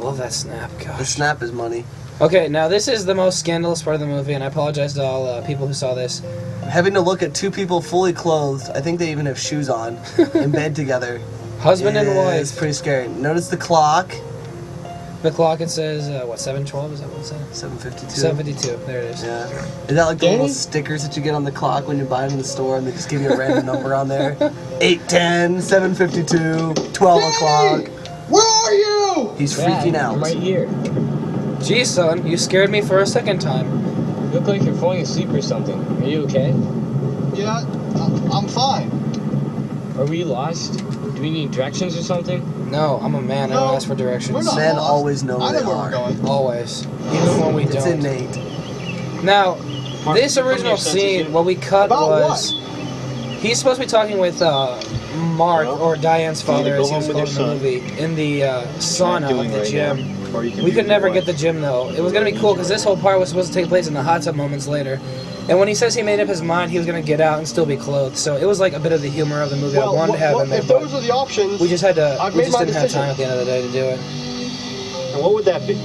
love that snap. Gosh. The snap is money. Okay, now this is the most scandalous part of the movie, and I apologize to all people who saw this. Having to look at two people fully clothed, I think they even have shoes on, in bed together. Husband and wife. It's pretty scary. Notice the clock. The clock, it says, what, 7:12? Is that what it said? 7:52. 7:52. There it is. Yeah. Is that like the little stickers that you get on the clock when you buy them in the store and they just give you a random number on there? 8:10, 7:52, 12 o'clock. Where are you? He's freaking out. I'm right here. Geez, son, you scared me for a second time. You look like you're falling asleep or something. Are you okay? Yeah, I'm fine. Are we lost? Do we need directions or something? No, I'm a man. I No, don't ask for directions. we're not Men lost. always know I where they know where we're are. going. Always. Even when we It's don't. innate. Now, Mark, this can you original put your senses scene, in? what we cut About was... He's supposed to be talking with Mark, Well, or Diane's you need to father, go as he was home with called in the your movie, in the sauna doing of the right gym. now, or you can We be could with never your get the wife. gym, though. It was going to be cool, because this whole part was supposed to take place in the hot tub moments later. And when he says he made up his mind, he was going to get out and still be clothed. So it was like a bit of the humor of the movie I wanted to have in there. if But those are the options, we just had to. I've We made just my didn't have decision. time at the end of the day to do it. And what would that be?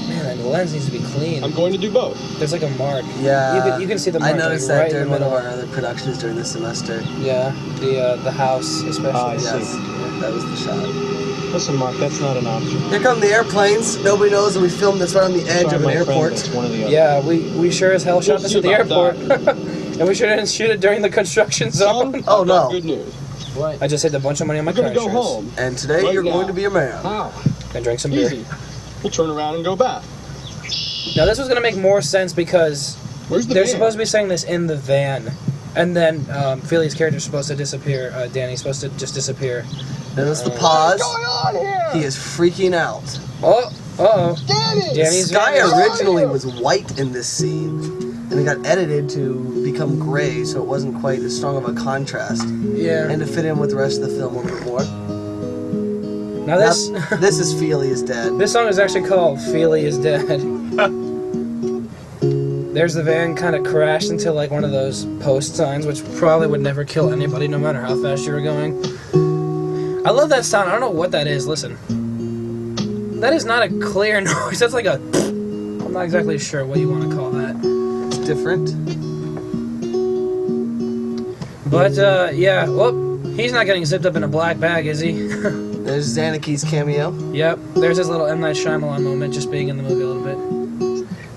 Man, the lens needs to be clean. I'm going to do both. There's like a mark. Yeah. You can see the mark. I noticed like, that right in during the one of middle. our other productions during the semester. Yeah, the house especially. I see. Yes. That was the shot. Listen, Mark, that's not an option. Here come the airplanes. Nobody knows that we filmed this right on the edge Sorry, of an my friend, airport. it's one of the other. Yeah, we sure as hell shot We'll this see at the about airport. And we sure didn't shoot it during the construction zone. Oh, I've got no. Good news. What? I just saved a bunch of money on my We're car gonna go insurance. home. And today Right you're now. going to be a man. How? And drink some beer. Easy. We'll turn around and go back. Now this was gonna make more sense because Where's the they're van? supposed to be saying this in the van, and then Philly's character's supposed to disappear. Danny's supposed to just disappear. Notice the What's pause. going on here? He is freaking out. Oh, uh-oh. Danny! Danny's Sky van is- originally was white in this scene, and it got edited to become gray, so it wasn't quite as strong of a contrast, Yeah. and to fit in with the rest of the film a little bit more. Now this Now, this is Feely is dead. this song is actually called "Feely is Dead." There's the van kind of crashed into like one of those post signs, which probably would never kill anybody, no matter how fast you were going. I love that sound. I don't know what that is. Listen, that is not a clear noise. That's like a. I'm not exactly sure what you want to call that. It's different. But yeah, well, he's not getting zipped up in a black bag, is he? There's Zanicki's cameo. Yep. There's his little M. Night Shyamalan moment, just being in the movie a little bit.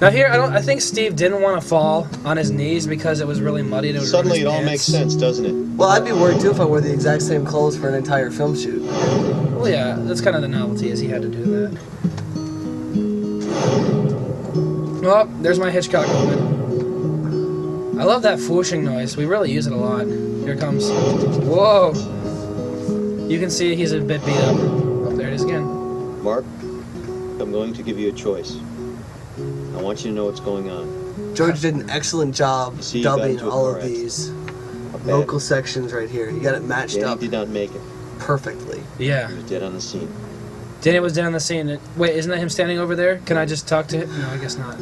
Now here, I think Steve didn't want to fall on his knees because it was really muddy. And it would ruin Suddenly his it all pants. makes sense, doesn't it? Well, I'd be worried too if I wore the exact same clothes for an entire film shoot. Well, yeah, that's kind of the novelty, is he had to do that. Oh, there's my Hitchcock moment. I love that whooshing noise. We really use it a lot. Here it comes. Whoa! You can see he's a bit beat up. Oh, there it is again. Mark, I'm going to give you a choice. I want you to know what's going on. George did an excellent job See, you got dubbing into a all car of these A bad- local sections right here. You got it matched Danny up did not make it. perfectly. Yeah. He was dead on the scene. Danny was down the scene. Wait, isn't that him standing over there? Can I just talk to him? No, I guess not.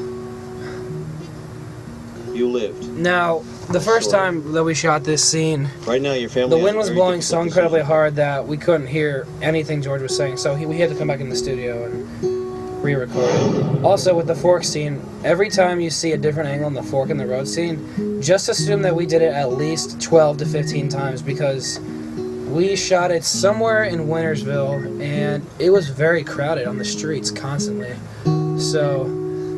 You lived. Now, the first time that we shot this scene, Right now, your family. the has wind a was very blowing so difficult incredibly decision. hard that we couldn't hear anything George was saying. So we had to come back in the studio and re-record it. Also, with the fork scene, every time you see a different angle in the fork in the road scene, just assume that we did it at least 12 to 15 times because we shot it somewhere in Wintersville and it was very crowded on the streets constantly. So,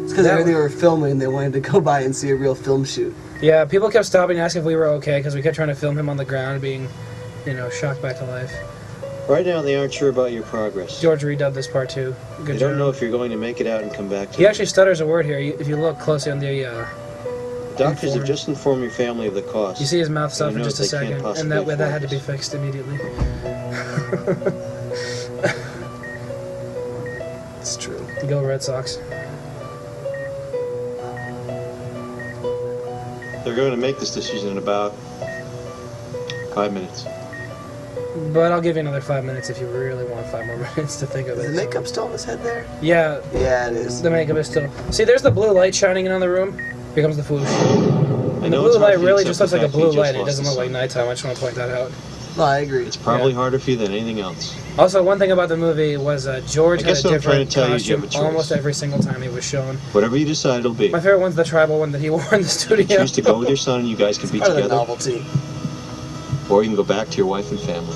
It's because That- they were filming, they wanted to go by and see a real film shoot. yeah, people kept stopping and asking if we were okay because we kept trying to film him on the ground being, shocked back to life. Right now, they aren't sure about your progress. George redubbed this part too. They Good don't job. know if you're going to make it out and come back to He them. actually stutters a word here. If you look closely on the, Doctors informed. have just informed your family of the cost. you see his mouth stop I for know just a they can't second, possibly and that had to afford be this. fixed immediately. It's true. Go Red Sox. They're going to make this decision in about 5 minutes. But I'll give you another 5 minutes if you really want 5 more minutes to think of Is it. the makeup still on his head there? Yeah, Yeah, it is. the makeup is still. See, there's the blue light shining in on the room. Here comes the foosh. I And the know blue it's hard light for you really to just looks like a accept the blue fact light. that It you just doesn't lost look like the nighttime. I just want to point that out. No, I agree. It's probably Yeah. harder for you than anything else. Also, one thing about the movie was George I had guess a what I'm trying different to tell you is you have costume a choice. almost every single time he was shown. Whatever you decide it'll be. My favorite one's the tribal one that he wore in the You studio. choose to go with your son and you guys can be Part of the together, novelty. or you can go back to your wife and family.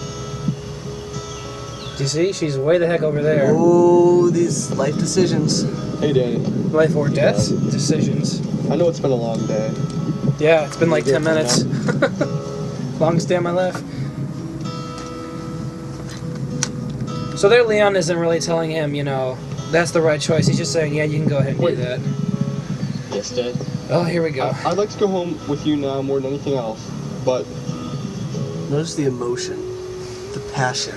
Do you see? She's way the heck over there. Oh, these life decisions. Hey, Danny. Life or death decisions. I know it's been a long day. Yeah, it's been like 10 minutes. Longest day of my life. So there, Leon isn't really telling him, you know, that's the right choice. He's just saying, yeah, you can go ahead and Wait. do that. Yes, Dad. Oh, here we go. I'd like to go home with you now more than anything else, but Notice the emotion, the passion.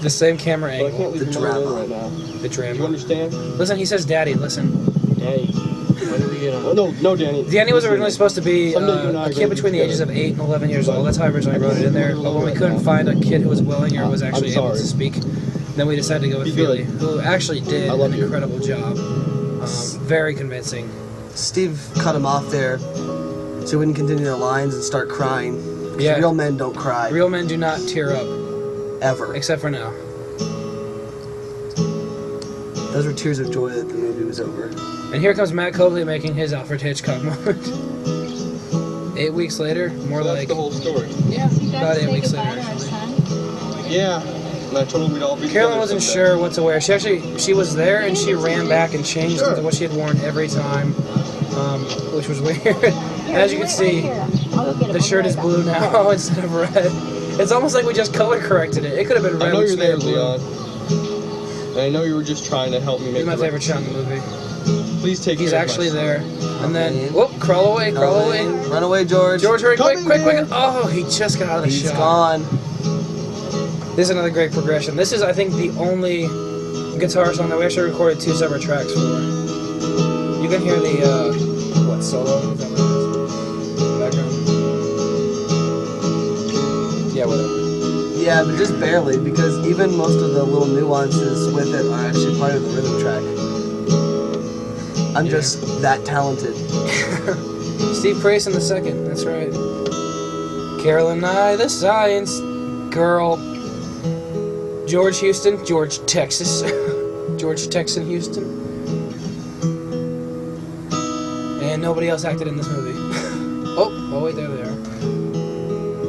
The same camera I can't angle. leave The you alone drama. right now. The Do you drama. understand? Listen, he says daddy, listen. Daddy, when do we get Oh, on? no, Danny. Danny was originally supposed to be Someday you and I a are kid gonna be between the ages of together. 8 and 11 years old. That's how I originally wrote it in there. But when we couldn't find a kid who was willing or was I'm actually able to sorry. speak, then we decided to go with Be Feely, good. who actually did I love an you. incredible job. Very convincing. Steve cut him off there so he wouldn't continue the lines and start crying. 'Cause Yeah. Real men don't cry. Real men do not tear up, Ever. except for now. Those were tears of joy that the movie was over. And here comes Matt Cobley making his Alfred Hitchcock moment. 8 weeks later, more So that's like the whole story. yeah, You about guys 8 say weeks goodbye later. to our Actually. son? Yeah, and I told him we'd all be Carolyn together wasn't someday. sure what to wear. She was there and she ran back and changed Sure. into what she had worn every time, which was weird. As you can see, the shirt is blue now instead of red. It's almost like we just color corrected it. It could have been red. I know we you're just made there, it blue. Leon. And I know you were just trying to help me make He's my the right favorite shot in the movie. decision. Please take He's care of my actually son. there. And then, Okay. whoop, crawl away, crawl away. Run away, George. George, hurry, quick, Coming, quick, quick. George. Oh, he just got out of the He's shot. gone. This is another great progression. This is, I think, the only guitar song that we actually recorded 2 separate tracks for. You can hear the, what, solo? Is that what it is? Background? Yeah, whatever. Yeah, but just barely, because even most of the little nuances with it are actually part of the rhythm track. I'm Yeah. just that talented. Steve Prayson the second, that's right. Carolyn Nye, the science girl. George Houston, George Texas. George Texan Houston. And nobody else acted in this movie. oh, wait, there they are.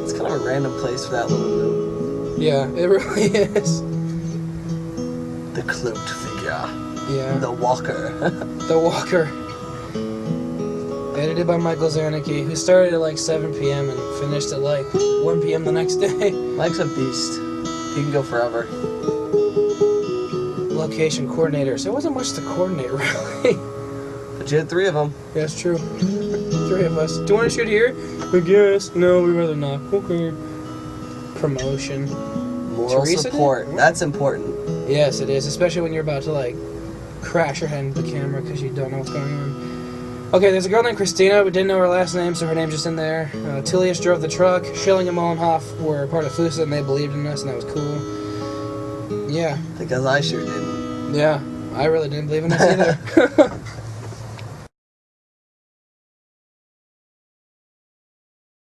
It's kind of a random place for that little note. Yeah, it really is. The cloaked figure. Yeah, The walker. The Walker. Edited by Michael Zanicki, who started at like 7 p.m. and finished at like 1 p.m. the next day. Mike's a beast. He can go forever. Location coordinators. There wasn't much to coordinate, really. But you had 3 of them. Yeah, it's true. 3 of us. Do you want to shoot here? I guess. No, we'd rather not. Okay. Promotion. Moral Teresa did? support. That's important. Yes, it is, especially when you're about to like crash your head into the camera because you don't know what's going on. Okay, there's a girl named Christina. We didn't know her last name, so her name's just in there. Tilius drove the truck. Schilling and Molenhoff were part of FUSA, and they believed in us, and that was cool. Yeah, Because I sure didn't. yeah. I really didn't believe in us either.